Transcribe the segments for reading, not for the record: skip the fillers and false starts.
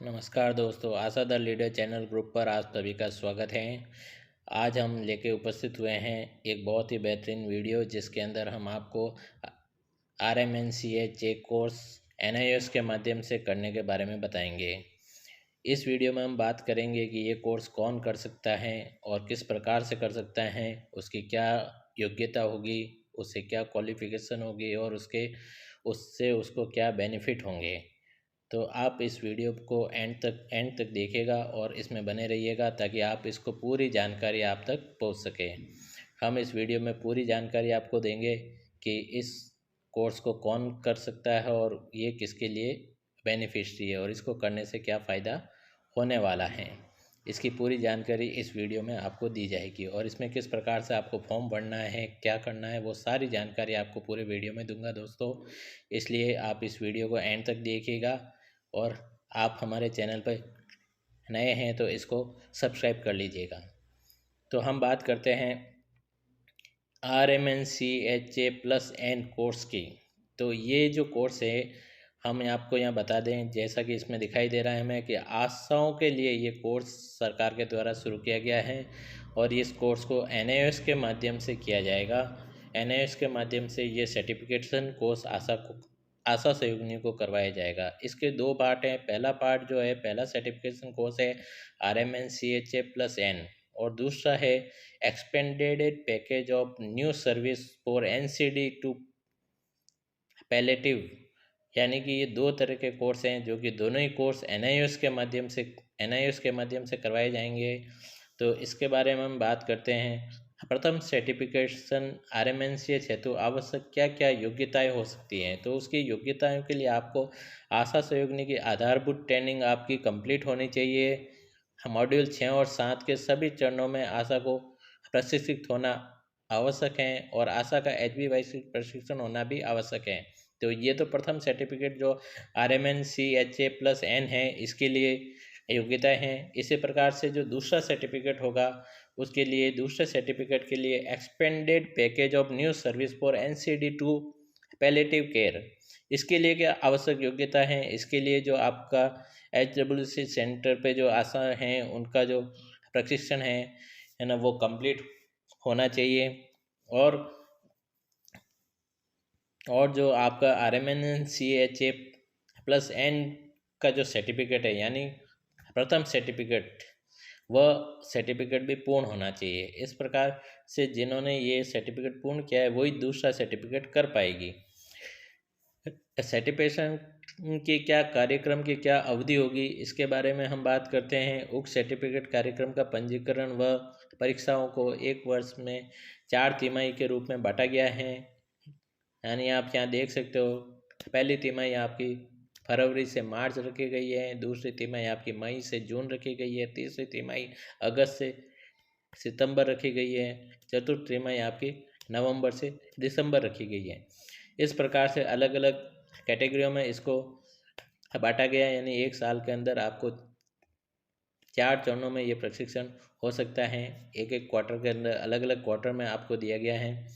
नमस्कार दोस्तों, आशा the leader channel group पर आप सभी का स्वागत है। आज हम लेके उपस्थित हुए हैं एक बहुत ही बेहतरीन वीडियो, जिसके अंदर हम आपको RMNCA चेक कोर्स NIOS के माध्यम से करने के बारे में बताएंगे। इस वीडियो में हम बात करेंगे कि ये कोर्स कौन कर सकता है और किस प्रकार से कर सकता है, उसकी क्या योग्यता होगी, उससे क्या क्वालिफिकेशन होगी और उससे उसको क्या बेनिफिट होंगे। तो आप इस वीडियो को एंड तक देखिएगा और इसमें बने रहिएगा, ताकि आप इसको पूरी जानकारी आप तक पहुंच सके। हम इस वीडियो में पूरी जानकारी आपको देंगे कि इस कोर्स को कौन कर सकता है और ये किसके लिए बेनिफिशियरी है और इसको करने से क्या फ़ायदा होने वाला है। इसकी पूरी जानकारी इस वीडियो में आपको दी जाएगी और इसमें किस प्रकार से आपको फॉर्म भरना है, क्या करना है, वो सारी जानकारी आपको पूरे वीडियो में दूंगा दोस्तों। इसलिए आप इस वीडियो को एंड तक देखिएगा और आप हमारे चैनल पर नए हैं तो इसको सब्सक्राइब कर लीजिएगा। तो हम बात करते हैं RMNCHA+N कोर्स की। तो ये जो कोर्स है, हम आपको यहाँ बता दें, जैसा कि इसमें दिखाई दे रहा है हमें, कि आशाओं के लिए ये कोर्स सरकार के द्वारा शुरू किया गया है और इस कोर्स को NIOS के माध्यम से किया जाएगा। NIOS के माध्यम से ये सर्टिफिकेशन कोर्स आशा सहयोगिनी को करवाया जाएगा। इसके दो पार्ट हैं। पहला पार्ट जो है, पहला सर्टिफिकेशन कोर्स है RMNCHA+N और दूसरा है expanded package of new service for NCD to palliative. यानी कि ये दो तरह के कोर्स हैं, जो कि दोनों ही कोर्स NIOS के माध्यम से करवाए जाएंगे। तो इसके बारे में हम बात करते हैं। प्रथम, सर्टिफिकेशन RMNCH हेतु आवश्यक क्या क्या योग्यताएं हो सकती हैं। तो उसकी योग्यताओं के लिए आपको आशा सहयोगिनी की आधारभूत ट्रेनिंग आपकी कंप्लीट होनी चाहिए। मॉड्यूल 6 और 7 के सभी चरणों में आशा को प्रशिक्षित होना आवश्यक है और आशा का HBY प्रशिक्षण होना भी आवश्यक है। तो ये तो प्रथम सर्टिफिकेट जो RMNCHA+N है, इसके लिए योग्यताएं हैं। इसी प्रकार से जो दूसरा सर्टिफिकेट होगा, उसके लिए दूसरे सर्टिफिकेट के लिए expanded package of new service for NCD to palliative care, इसके लिए क्या आवश्यक योग्यता है। इसके लिए जो आपका HWC सेंटर पे जो आशा हैं, उनका जो प्रशिक्षण है ना, वो कंप्लीट होना चाहिए। और जो आपका RMNCHA+N का जो सर्टिफिकेट है, यानी प्रथम सर्टिफिकेट, वह सर्टिफिकेट भी पूर्ण होना चाहिए। इस प्रकार से जिन्होंने ये सर्टिफिकेट पूर्ण किया है, वही दूसरा सर्टिफिकेट कर पाएगी। सर्टिफिकेशन के क्या कार्यक्रम की क्या अवधि होगी, इसके बारे में हम बात करते हैं। उक्त सर्टिफिकेट कार्यक्रम का पंजीकरण व परीक्षाओं को एक वर्ष में 4 तिमाही के रूप में बांटा गया है। यानी आप यहाँ देख सकते हो, पहली तिमाही आपकी फरवरी से मार्च रखी गई है, दूसरी तिमाही आपकी मई से जून रखी गई है, तीसरी तिमाही अगस्त से सितंबर रखी गई है, चतुर्थ तिमाही आपकी नवंबर से दिसंबर रखी गई है। इस प्रकार से अलग अलग कैटेगरियों में इसको बांटा गया है। यानी एक साल के अंदर आपको 4 चरणों में ये प्रशिक्षण हो सकता है। एक एक क्वार्टर के अंदर अलग अलग क्वार्टर में आपको दिया गया है।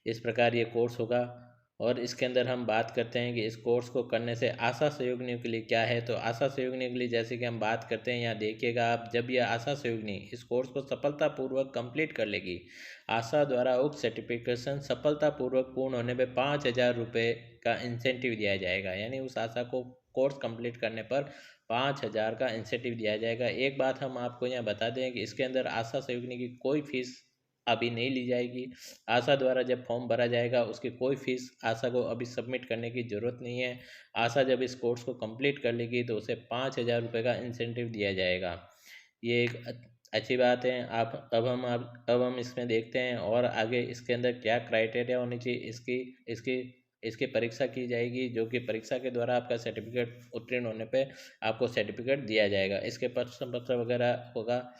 इस प्रकार ये कोर्स होगा। और इसके अंदर हम बात करते हैं कि इस कोर्स को करने से आशा सहयोगिनियों के लिए क्या है। तो आशा सहयोगिनियों के लिए जैसे कि हम बात करते हैं, यहाँ देखिएगा आप, जब यह आशा सहयोगिनी इस कोर्स को सफलतापूर्वक कंप्लीट कर लेगी, आशा द्वारा उक्त सर्टिफिकेशन सफलतापूर्वक पूर्ण होने पर 5,000 रुपये का इंसेंटिव दिया जाएगा। यानी उस आशा को कोर्स कंप्लीट करने पर 5,000 का इंसेंटिव दिया जाएगा। एक बात हम आपको यहाँ बता दें कि इसके अंदर आशा सहयोगिनी की कोई फीस अभी नहीं ली जाएगी। आशा द्वारा जब फॉर्म भरा जाएगा, उसकी कोई फीस आशा को अभी सबमिट करने की ज़रूरत नहीं है। आशा जब इस कोर्स को कंप्लीट कर लेगी तो उसे 5,000 रुपये का इंसेंटिव दिया जाएगा। ये एक अच्छी बात है। अब हम इसमें देखते हैं और आगे इसके अंदर क्या क्राइटेरिया होनी चाहिए। इसकी परीक्षा की जाएगी, जो कि परीक्षा के द्वारा आपका सर्टिफिकेट उत्तीर्ण होने पे आपको सर्टिफिकेट दिया जाएगा। इसके प्रश्न पत्र वगैरह होगा,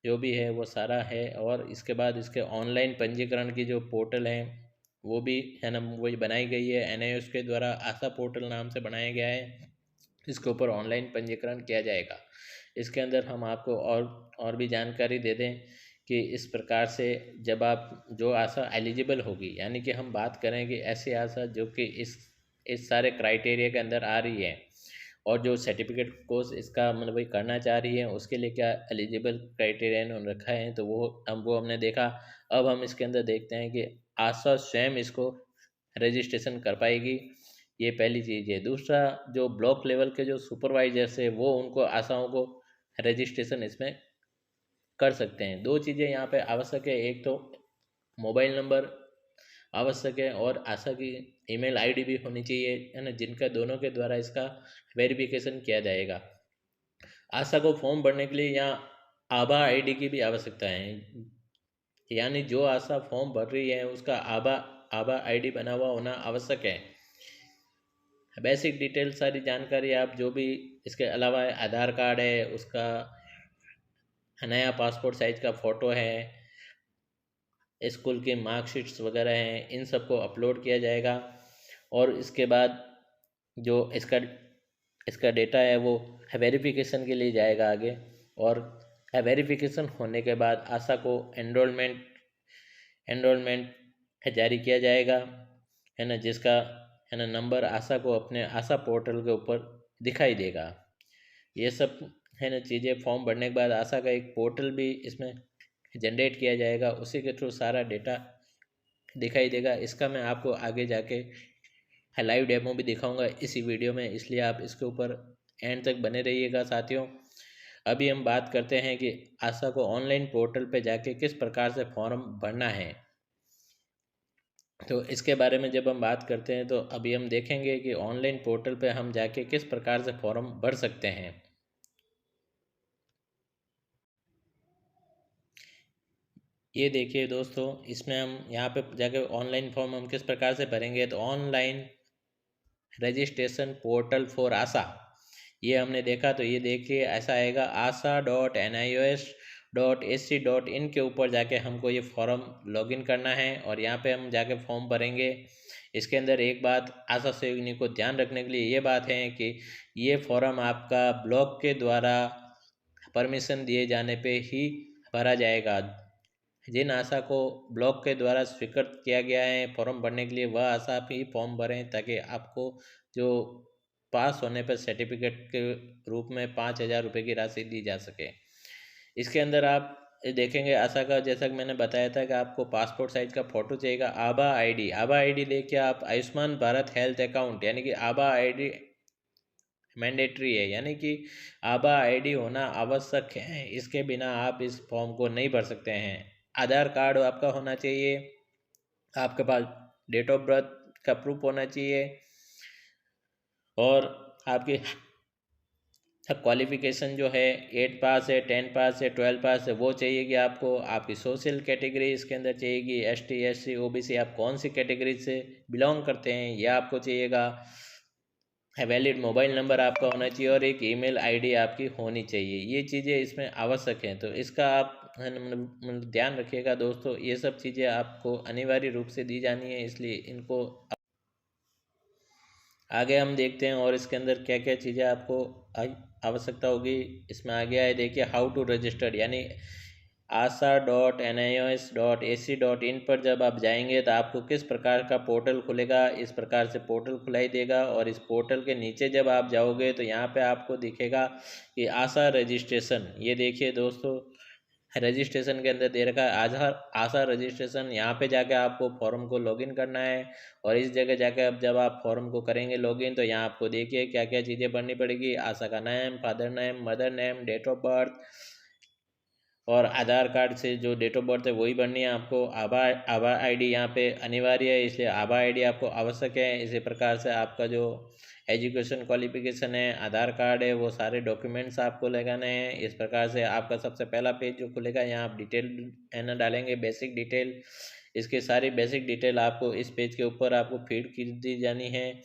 जो भी है वो सारा है। और इसके बाद इसके ऑनलाइन पंजीकरण की जो पोर्टल है, वो भी है ना, वही बनाई गई है। NIOS के द्वारा आशा पोर्टल नाम से बनाया गया है। इसके ऊपर ऑनलाइन पंजीकरण किया जाएगा। इसके अंदर हम आपको और भी जानकारी दे दें कि इस प्रकार से जब आप जो आशा एलिजिबल होगी, यानी कि हम बात करें कि ऐसी आशा जो कि इस सारे क्राइटेरिया के अंदर आ रही है और जो सर्टिफिकेट कोर्स इसका मतलब वही करना चाह रही है उसके लिए क्या एलिजिबल क्राइटेरिया उन्होंने रखा है, तो वो हमने देखा। अब हम इसके अंदर देखते हैं कि आशा स्वयं इसको रजिस्ट्रेशन कर पाएगी, ये पहली चीज़ है। दूसरा, जो ब्लॉक लेवल के जो सुपरवाइजर्स है वो उनको आशाओं को रजिस्ट्रेशन इसमें कर सकते हैं। दो चीज़ें यहाँ पे आवश्यक है, एक तो मोबाइल नंबर आवश्यक है और आशा की ईमेल आईडी भी होनी चाहिए, है ना, जिनका दोनों के द्वारा इसका वेरिफिकेशन किया जाएगा। आशा को फॉर्म भरने के लिए यहाँ आभा आईडी की भी आवश्यकता है, यानी जो आशा फॉर्म भर रही है उसका आभा आभा आईडी बना हुआ होना आवश्यक है। बेसिक डिटेल सारी जानकारी आप जो भी इसके अलावा आधार कार्ड है, उसका नया पासपोर्ट साइज का फ़ोटो है, स्कूल के मार्कशीट्स वगैरह हैं, इन सबको अपलोड किया जाएगा। और इसके बाद जो इसका डेटा है वो वेरिफिकेशन के लिए जाएगा आगे, और वेरिफिकेशन होने के बाद आशा को एनरोलमेंट जारी किया जाएगा, है ना, जिसका है ना नंबर आशा को अपने आशा पोर्टल के ऊपर दिखाई देगा। ये सब है ना चीज़ें फॉर्म भरने के बाद आशा का एक पोर्टल भी इसमें जनरेट किया जाएगा, उसी के थ्रू सारा डेटा दिखाई देगा। इसका मैं आपको आगे जाके लाइव डेमो भी दिखाऊंगा इसी वीडियो में, इसलिए आप इसके ऊपर एंड तक बने रहिएगा साथियों। अभी हम बात करते हैं कि आशा को ऑनलाइन पोर्टल पे जाके किस प्रकार से फॉर्म भरना है। तो इसके बारे में जब हम बात करते हैं तो अभी हम देखेंगे कि ऑनलाइन पोर्टल पे हम जाके किस प्रकार से फॉर्म भर सकते हैं। ये देखिए दोस्तों, इसमें हम यहाँ पे जाके ऑनलाइन फॉर्म हम किस प्रकार से भरेंगे, तो ऑनलाइन रजिस्ट्रेशन पोर्टल फॉर आशा, ये हमने देखा। तो ये देखिए ऐसा आएगा asa.nios.ac.in के ऊपर जाके हमको ये फॉर्म लॉगिन करना है और यहाँ पे हम जाके फॉर्म भरेंगे। इसके अंदर एक बात आशा सहयोगिनी को ध्यान रखने के लिए ये बात है कि ये फॉर्म आपका ब्लॉक के द्वारा परमिशन दिए जाने पे ही भरा जाएगा। जिन आशा को ब्लॉक के द्वारा स्वीकृत किया गया है फॉर्म भरने के लिए, वह आशा ही फॉर्म भरें, ताकि आपको जो पास होने पर सर्टिफिकेट के रूप में 5,000 रुपये की राशि दी जा सके। इसके अंदर आप देखेंगे आशा का, जैसा कि मैंने बताया था कि आपको पासपोर्ट साइज का फ़ोटो चाहिएगा। आभा आईडी लेके आप आयुष्मान भारत हेल्थ अकाउंट, यानी कि आभा आईडी मैंडेटरी है, यानी कि आभा आईडी होना आवश्यक है, इसके बिना आप इस फॉर्म को नहीं भर सकते हैं। आधार कार्ड आपका होना चाहिए, आपके पास डेट ऑफ बर्थ का प्रूफ होना चाहिए, और आपकी क्वालिफ़िकेशन जो है 8 पास है, 10 पास है, 12 पास है, वो चाहिए कि आपको। आपकी सोशल कैटेगरी इसके अंदर चाहिएगी, ST SC OBC, आप कौन सी कैटेगरी से बिलोंग करते हैं यह आपको चाहिएगा। वैलिड मोबाइल नंबर आपका होना चाहिए और एक ईमेल आईडी आपकी होनी चाहिए। ये चीज़ें इसमें आवश्यक हैं, तो इसका आप है ना मतलब ध्यान रखिएगा दोस्तों। ये सब चीज़ें आपको अनिवार्य रूप से दी जानी है, इसलिए इनको आगे हम देखते हैं और इसके अंदर क्या क्या चीज़ें आपको आवश्यकता होगी। इसमें आगे आए देखिए हाउ टू रजिस्टर, यानी asa.nios.ac.in पर जब आप जाएंगे तो आपको किस प्रकार का पोर्टल खुलेगा, इस प्रकार से पोर्टल खुलाई देगा। और इस पोर्टल के नीचे जब आप जाओगे तो यहाँ पे आपको दिखेगा कि आशा रजिस्ट्रेशन, ये देखिए दोस्तों रजिस्ट्रेशन के अंदर दे रखा है आधार आशा रजिस्ट्रेशन। यहाँ पे जाके आपको फॉर्म को लॉगिन करना है, और इस जगह जाके अब जब आप फॉर्म को करेंगे लॉगिन तो यहाँ आपको देखिए क्या क्या चीज़ें भरनी पड़ेगी। आशा का name, father name, mother name, date of birth, और आधार कार्ड से जो डेट ऑफ बर्थ है वही भरनी है आपको। आभा आईडी यहाँ पे अनिवार्य है, इसलिए आभा आईडी आपको आवश्यक है। इसी प्रकार से आपका जो एजुकेशन क्वालिफिकेशन है, आधार कार्ड है, वो सारे डॉक्यूमेंट्स आपको लगाने हैं। इस प्रकार से आपका सबसे पहला पेज जो खुलेगा, यहाँ आप डिटेल है ना डालेंगे, बेसिक डिटेल। इसके सारी बेसिक डिटेल आपको इस पेज के ऊपर आपको फीड की दी जानी है।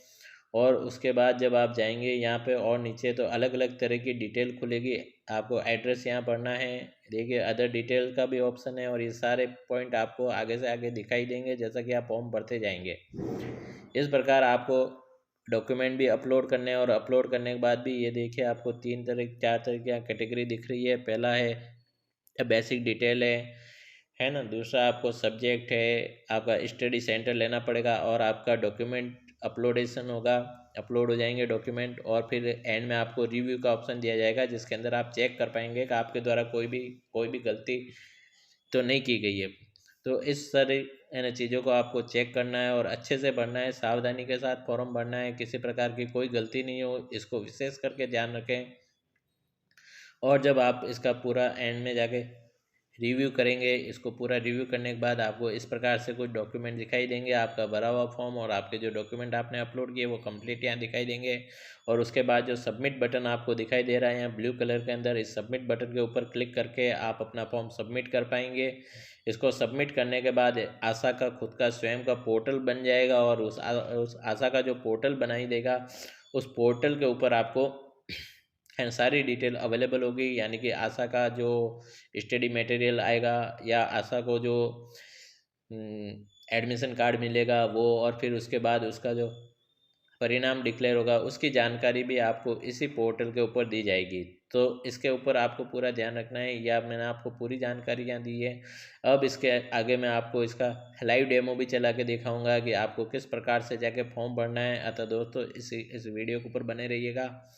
और उसके बाद जब आप जाएंगे यहाँ पे और नीचे तो अलग अलग तरह की डिटेल खुलेगी, आपको एड्रेस यहाँ भरना है। देखिए अदर डिटेल का भी ऑप्शन है, और ये सारे पॉइंट आपको आगे से आगे दिखाई देंगे जैसा कि आप फॉर्म भरते जाएंगे। इस प्रकार आपको डॉक्यूमेंट भी अपलोड करने हैं, और अपलोड करने के बाद भी ये देखिए आपको 4 तरह की कैटेगरी दिख रही है। पहला है बेसिक डिटेल है ना। दूसरा आपको सब्जेक्ट है, आपका स्टडी सेंटर लेना पड़ेगा, और आपका डॉक्यूमेंट अपलोडेशन होगा, अपलोड हो जाएंगे डॉक्यूमेंट, और फिर एंड में आपको रिव्यू का ऑप्शन दिया जाएगा, जिसके अंदर आप चेक कर पाएंगे कि आपके द्वारा कोई भी गलती तो नहीं की गई है। तो इस सारी चीज़ों को आपको चेक करना है और अच्छे से भरना है, सावधानी के साथ फॉर्म भरना है, किसी प्रकार की कोई गलती नहीं हो, इसको विशेष करके ध्यान रखें। और जब आप इसका पूरा एंड में जाके रिव्यू करेंगे, इसको पूरा रिव्यू करने के बाद आपको इस प्रकार से कुछ डॉक्यूमेंट दिखाई देंगे, आपका भरा हुआ फॉर्म और आपके जो डॉक्यूमेंट आपने अपलोड किए वो कंप्लीट यहाँ दिखाई देंगे। और उसके बाद जो सबमिट बटन आपको दिखाई दे रहा है यहाँ ब्लू कलर के अंदर, इस सबमिट बटन के ऊपर क्लिक करके आप अपना फॉर्म सबमिट कर पाएंगे। इसको सबमिट करने के बाद आशा का खुद का स्वयं का पोर्टल बन जाएगा, और उस आशा का जो पोर्टल बनाई देगा, उस पोर्टल के ऊपर आपको सारी डिटेल अवेलेबल होगी, यानी कि आशा का जो स्टडी मटेरियल आएगा या आशा को जो एडमिशन कार्ड मिलेगा वो, और फिर उसके बाद उसका जो परिणाम डिक्लेयर होगा उसकी जानकारी भी आपको इसी पोर्टल के ऊपर दी जाएगी। तो इसके ऊपर आपको पूरा ध्यान रखना है, या मैंने आपको पूरी जानकारी यहाँ दी है। अब इसके आगे मैं आपको इसका लाइव डेमो भी चला के दिखाऊंगा कि आपको किस प्रकार से जाके फॉर्म भरना है। अतः दोस्तों इस वीडियो के ऊपर बने रहिएगा,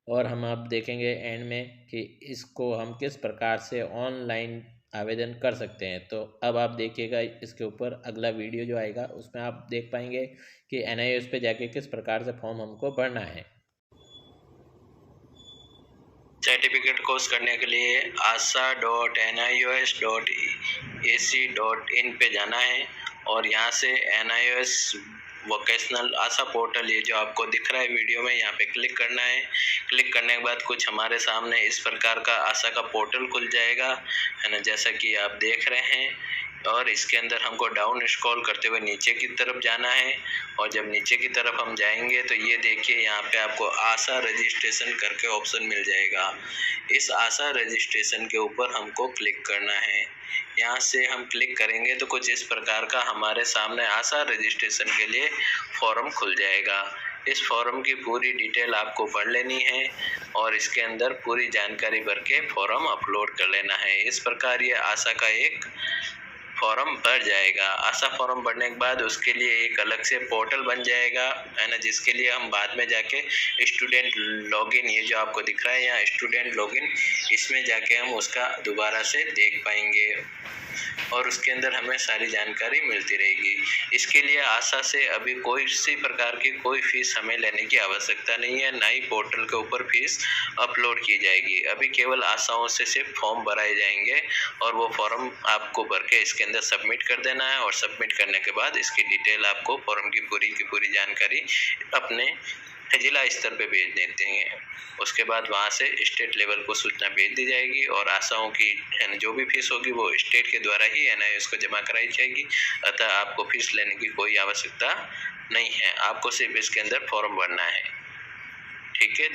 और हम आप देखेंगे एंड में कि इसको हम किस प्रकार से ऑनलाइन आवेदन कर सकते हैं। तो अब आप देखिएगा इसके ऊपर अगला वीडियो जो आएगा उसमें आप देख पाएंगे कि NIOS पे जाके किस प्रकार से फॉर्म हमको भरना है। सर्टिफिकेट कोर्स करने के लिए asa.nios.ac.in पे जाना है, और यहाँ से NIOS वोकेशनल आशा पोर्टल, ये जो आपको दिख रहा है वीडियो में, यहाँ पे क्लिक करना है। क्लिक करने के बाद कुछ हमारे सामने इस प्रकार का आशा का पोर्टल खुल जाएगा, है ना, जैसा कि आप देख रहे हैं। और इसके अंदर हमको डाउन स्क्रॉल करते हुए नीचे की तरफ जाना है, और जब नीचे की तरफ हम जाएंगे तो ये देखिए यहाँ पे आपको आशा रजिस्ट्रेशन करके ऑप्शन मिल जाएगा। इस आशा रजिस्ट्रेशन के ऊपर हमको क्लिक करना है। यहाँ से हम क्लिक करेंगे तो कुछ इस प्रकार का हमारे सामने आशा रजिस्ट्रेशन के लिए फॉर्म खुल जाएगा। इस फॉर्म की पूरी डिटेल आपको पढ़ लेनी है और इसके अंदर पूरी जानकारी भर के फॉर्म अपलोड कर लेना है। इस प्रकार ये आशा का एक फॉर्म भर जाएगा। आशा फॉर्म भरने के बाद उसके लिए एक अलग से पोर्टल बन जाएगा, है ना, जिसके लिए हम बाद में जाके स्टूडेंट लॉगिन, ये जो आपको दिख रहा है यहाँ स्टूडेंट लॉगिन, इसमें जाके हम उसका दोबारा से देख पाएंगे और उसके अंदर हमें सारी जानकारी मिलती रहेगी। इसके लिए आशा से अभी कोई सी प्रकार की कोई फीस हमें लेने की आवश्यकता नहीं है, ना ही पोर्टल के ऊपर फीस अपलोड की जाएगी। अभी केवल आशाओं से सिर्फ फॉर्म भराए जाएंगे और वो फॉर्म आपको भर के इसके अंदर सबमिट कर देना है, और सबमिट करने के बाद इसकी डिटेल आपको फॉर्म की पूरी जानकारी अपने जिला स्तर पे भेज देते हैं। उसके बाद वहाँ से स्टेट लेवल को सूचना भेज दी जाएगी और आशाओं की जो भी फीस होगी वो स्टेट के द्वारा ही NIOS को जमा कराई जाएगी। अतः आपको फीस लेने की कोई आवश्यकता नहीं है, आपको सिर्फ इसके अंदर फॉर्म भरना है। ठीक है।